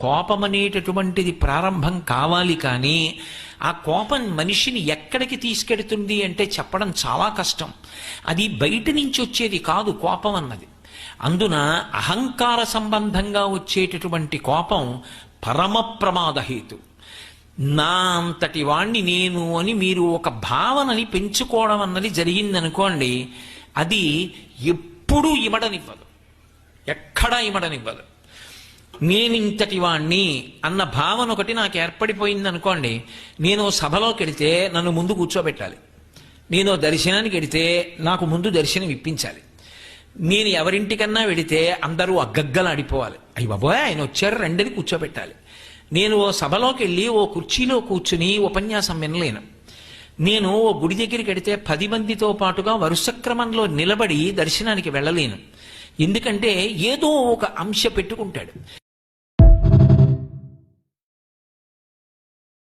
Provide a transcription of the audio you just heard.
కోపం అనేటటువంటిది ప్రారంభం కావాలి, కానీ ఆ కోపం మనిషిని ఎక్కడికి తీసుకెడుతుంది అంటే చెప్పడం చాలా కష్టం. అది బయట నుంచి వచ్చేది కాదు కోపం అన్నది. అందున అహంకార సంబంధంగా వచ్చేటటువంటి కోపం పరమ ప్రమాదహేతు. నా అంతటి వాణ్ణి నేను అని మీరు ఒక భావనని పెంచుకోవడం అన్నది జరిగిందనుకోండి, అది ఎప్పుడూ ఇమడనివ్వదు, ఎక్కడా ఇమడనివ్వదు. నేనింతటి వాణ్ణి అన్న భావన ఒకటి నాకు ఏర్పడిపోయింది అనుకోండి, నేను సభలోకి వెడితే నన్ను ముందు కూర్చోబెట్టాలి, నేను దర్శనానికి వెడితే నాకు ముందు దర్శనం ఇప్పించాలి, నేను ఎవరింటికన్నా వెడితే అందరూ అగ్గగ్గలాడిపోవాలి, అయ్యి బాబోయ్ ఆయన వచ్చారు రెండని కూర్చోబెట్టాలి. నేను ఓ సభలోకి వెళ్ళి ఓ కుర్చీలో కూర్చుని ఉపన్యాసం వినలేను. నేను ఓ గుడి దగ్గరికి వెడితే 10 మందితో పాటుగా వరుస క్రమంలో నిలబడి దర్శనానికి వెళ్ళలేను. ఎందుకంటే ఏదో ఒక అంశ పెట్టుకుంటాడు.